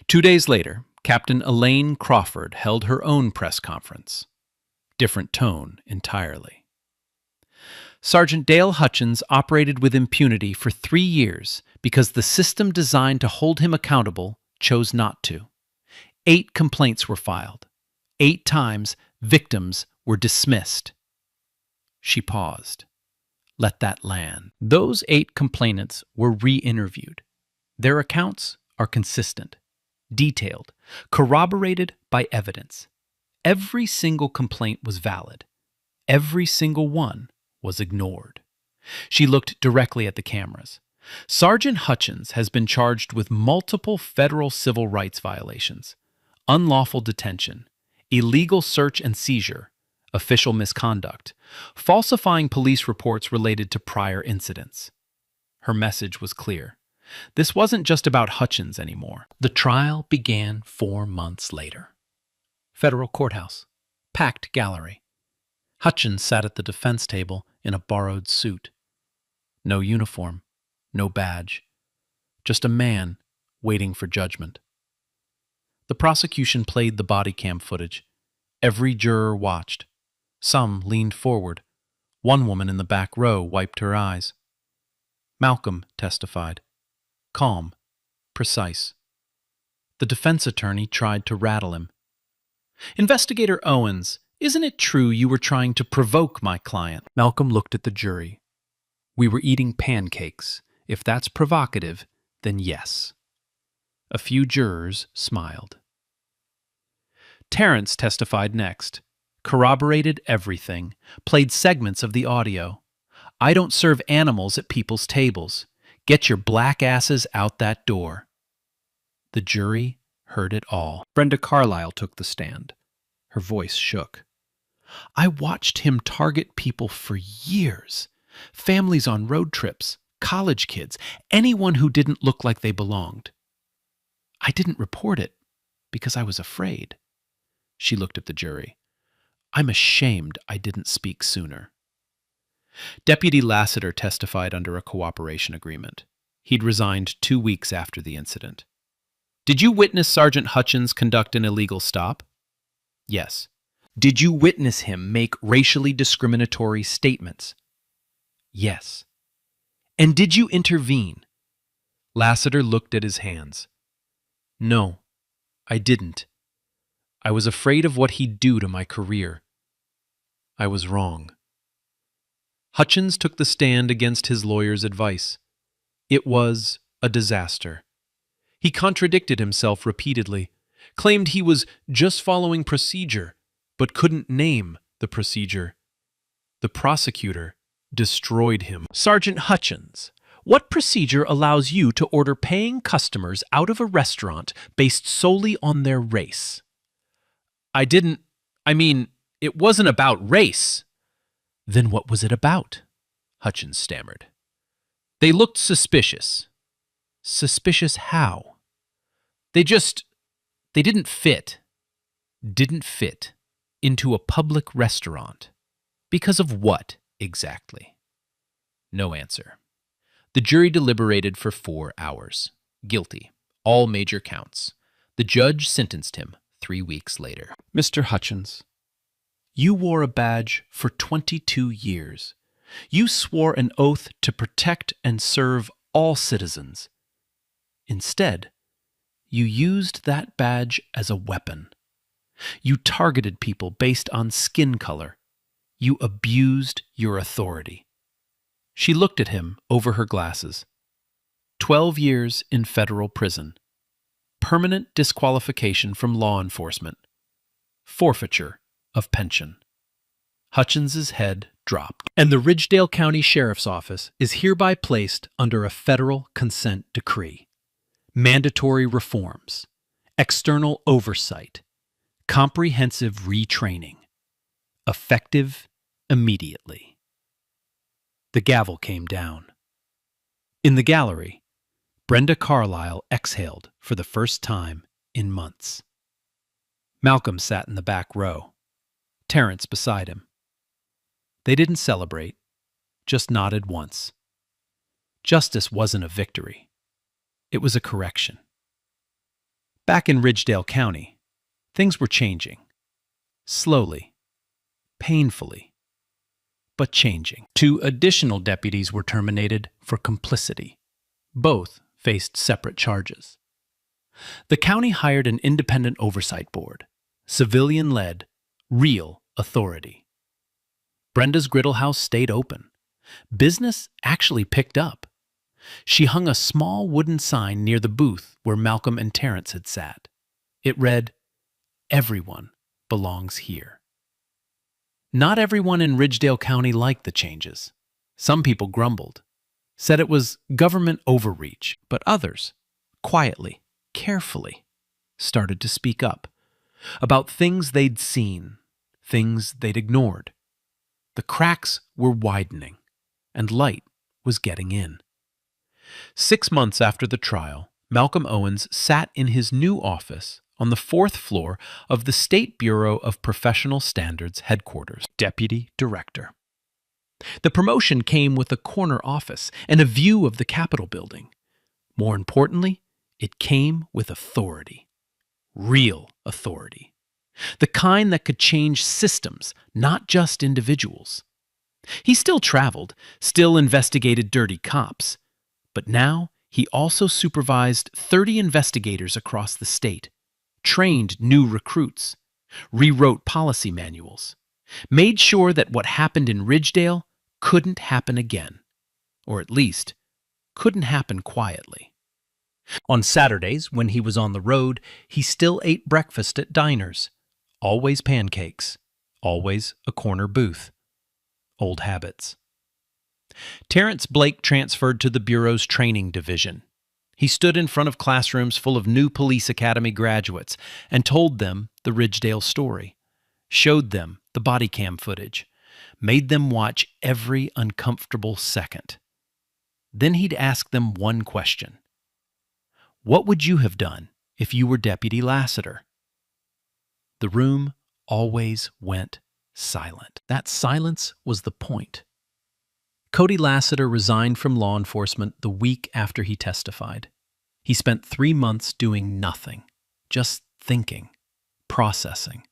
2 days later, Captain Elaine Crawford held her own press conference. Different tone entirely. "Sergeant Dale Hutchins operated with impunity for 3 years because the system designed to hold him accountable chose not to. 8 complaints were filed. 8 times, victims were dismissed." She paused. Let that land. "Those 8 complainants were re-interviewed. Their accounts are consistent, detailed, corroborated by evidence. Every single complaint was valid. Every single one was ignored." She looked directly at the cameras. "Sergeant Hutchins has been charged with multiple federal civil rights violations: unlawful detention, illegal search and seizure, official misconduct, falsifying police reports related to prior incidents." Her message was clear. This wasn't just about Hutchins anymore. The trial began 4 months later. Federal courthouse. Packed gallery. Hutchins sat at the defense table in a borrowed suit. No uniform. No badge. Just a man waiting for judgment. The prosecution played the body cam footage. Every juror watched. Some leaned forward. One woman in the back row wiped her eyes. Malcolm testified. Calm. Precise. The defense attorney tried to rattle him. "Investigator Owens, isn't it true you were trying to provoke my client?" Malcolm looked at the jury. "We were eating pancakes. If that's provocative, then yes." A few jurors smiled. Terrence testified next, corroborated everything, played segments of the audio. "I don't serve animals at people's tables. Get your black asses out that door." The jury heard it all. Brenda Carlisle took the stand. Her voice shook. "I watched him target people for years. Families on road trips, college kids, anyone who didn't look like they belonged. I didn't report it because I was afraid. She looked at the jury. I'm ashamed I didn't speak sooner. Deputy Lassiter testified under a cooperation agreement. He'd resigned 2 weeks after the incident. Did you witness Sergeant Hutchins conduct an illegal stop? Yes. Did you witness him make racially discriminatory statements? Yes. And did you intervene? Lassiter looked at his hands. No, I didn't. I was afraid of what he'd do to my career. I was wrong. Hutchins took the stand against his lawyer's advice. It was a disaster. He contradicted himself repeatedly, claimed he was just following procedure, but couldn't name the procedure. The prosecutor destroyed him. Sergeant Hutchins, what procedure allows you to order paying customers out of a restaurant based solely on their race? It wasn't about race. Then what was it about? Hutchins stammered. They looked suspicious. Suspicious how? They didn't fit. Didn't fit into a public restaurant. Because of what exactly? No answer. The jury deliberated for 4 hours. Guilty. All major counts. The judge sentenced him 3 weeks later. Mr. Hutchins, you wore a badge for 22 years. You swore an oath to protect and serve all citizens. Instead, you used that badge as a weapon. You targeted people based on skin color. You abused your authority. She looked at him over her glasses. 12 years in federal prison. Permanent disqualification from law enforcement. Forfeiture of pension. Hutchins's head dropped. And the Ridgedale County Sheriff's Office is hereby placed under a federal consent decree. Mandatory reforms. External oversight. Comprehensive retraining. Effective immediately. The gavel came down. In the gallery, Brenda Carlyle exhaled for the first time in months. Malcolm sat in the back row, Terrence beside him. They didn't celebrate, just nodded once. Justice wasn't a victory. It was a correction. Back in Ridgedale County, things were changing. Slowly, painfully, but changing. 2 additional deputies were terminated for complicity. Both faced separate charges. The county hired an independent oversight board, civilian-led, real authority. Brenda's griddle house stayed open. Business actually picked up. She hung a small wooden sign near the booth where Malcolm and Terrence had sat. It read, "Everyone belongs here." Not everyone in Ridgedale County liked the changes. Some people grumbled, said it was government overreach, but others, quietly, carefully, started to speak up about things they'd seen, things they'd ignored. The cracks were widening, and light was getting in. 6 months after the trial, Malcolm Owens sat in his new office on the 4th floor of the State Bureau of Professional Standards headquarters, deputy director. The promotion came with a corner office and a view of the Capitol building. More importantly, it came with authority. Real authority. The kind that could change systems, not just individuals. He still traveled, still investigated dirty cops, but now he also supervised 30 investigators across the state, trained new recruits, rewrote policy manuals, made sure that what happened in Ridgedale couldn't happen again, or at least couldn't happen quietly. On Saturdays, when he was on the road, he still ate breakfast at diners, always pancakes, always a corner booth. Old habits. Terrence Blake transferred to the Bureau's training division. He stood in front of classrooms full of new police academy graduates and told them the Ridgedale story, showed them the body cam footage, made them watch every uncomfortable second. Then he'd ask them one question. What would you have done if you were Deputy Lassiter? The room always went silent. That silence was the point. Cody Lassiter resigned from law enforcement the week after he testified. He spent 3 months doing nothing, just thinking, processing,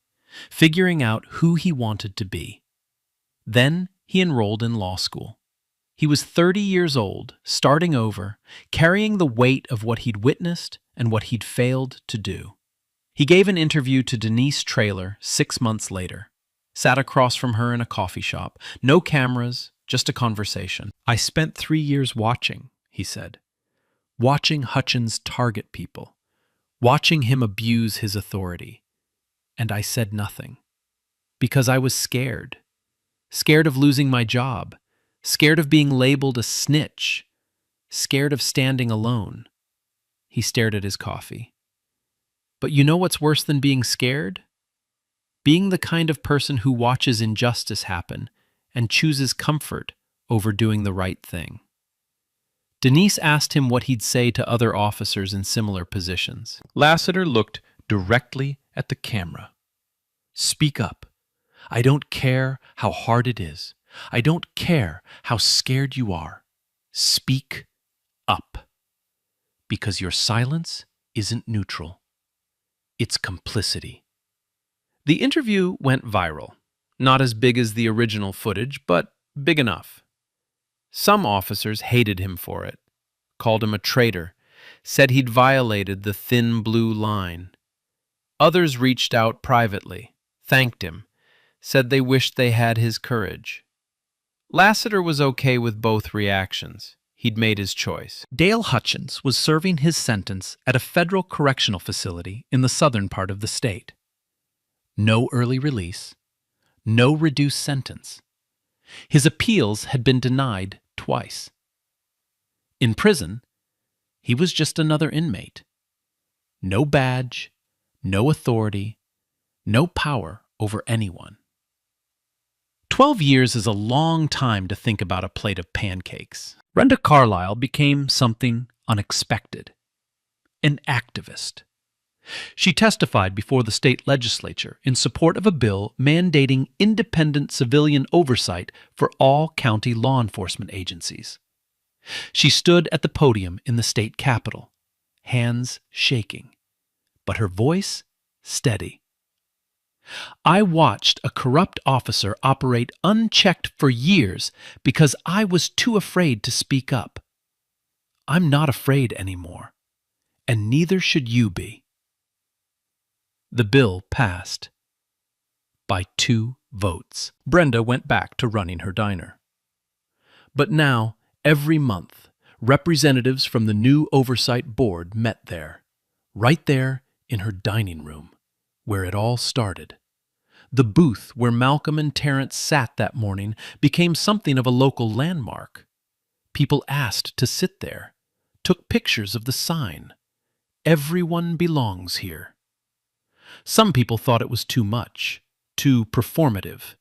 figuring out who he wanted to be. Then he enrolled in law school. He was 30 years old, starting over, carrying the weight of what he'd witnessed and what he'd failed to do. He gave an interview to Denise Traylor 6 months later, sat across from her in a coffee shop, no cameras, just a conversation. I spent 3 years watching, he said, watching Hutchins target people, watching him abuse his authority. And I said nothing, because I was scared. Scared of losing my job, scared of being labeled a snitch, scared of standing alone. He stared at his coffee. But you know what's worse than being scared? Being the kind of person who watches injustice happen and chooses comfort over doing the right thing. Denise asked him what he'd say to other officers in similar positions. Lassiter looked directly at the camera. Speak up. I don't care how hard it is. I don't care how scared you are. Speak up. Because your silence isn't neutral. It's complicity. The interview went viral. Not as big as the original footage, but big enough. Some officers hated him for it, called him a traitor, said he'd violated the thin blue line. Others reached out privately, thanked him, said they wished they had his courage. Lassiter was okay with both reactions. He'd made his choice. Dale Hutchins was serving his sentence at a federal correctional facility in the southern part of the state. No early release, no reduced sentence. His appeals had been denied twice. In prison, he was just another inmate. No badge, no authority, no power over anyone. 12 years is a long time to think about a plate of pancakes. Brenda Carlisle became something unexpected. An activist. She testified before the state legislature in support of a bill mandating independent civilian oversight for all county law enforcement agencies. She stood at the podium in the state capitol, hands shaking, but her voice steady. I watched a corrupt officer operate unchecked for years because I was too afraid to speak up. I'm not afraid anymore, and neither should you be. The bill passed by 2 votes. Brenda went back to running her diner. But now, every month, representatives from the new oversight board met there, right there in her dining room, where it all started. The booth where Malcolm and Terrence sat that morning became something of a local landmark. People asked to sit there, took pictures of the sign. Everyone belongs here. Some people thought it was too much, too performative.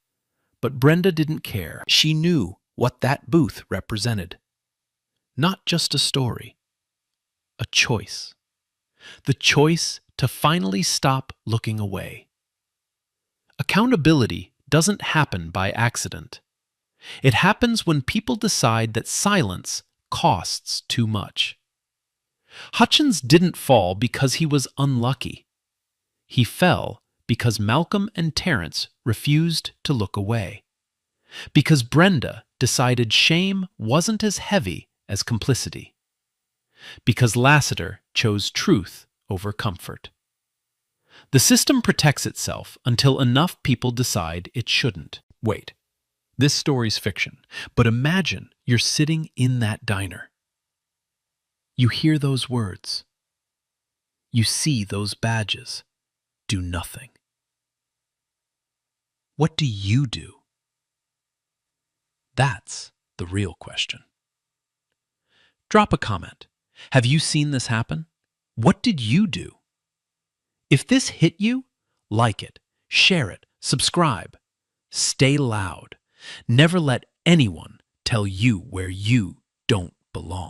But Brenda didn't care. She knew what that booth represented. Not just a story, a choice. The choice to finally stop looking away. Accountability doesn't happen by accident. It happens when people decide that silence costs too much. Hutchins didn't fall because he was unlucky. He fell because Malcolm and Terrence refused to look away. Because Brenda decided shame wasn't as heavy as complicity. Because Lassiter chose truth over comfort. The system protects itself until enough people decide it shouldn't. Wait, this story's fiction, but imagine you're sitting in that diner. You hear those words. You see those badges. Do nothing. What do you do? That's the real question. Drop a comment. Have you seen this happen? What did you do? If this hit you, like it, share it, subscribe. Stay loud. Never let anyone tell you where you don't belong.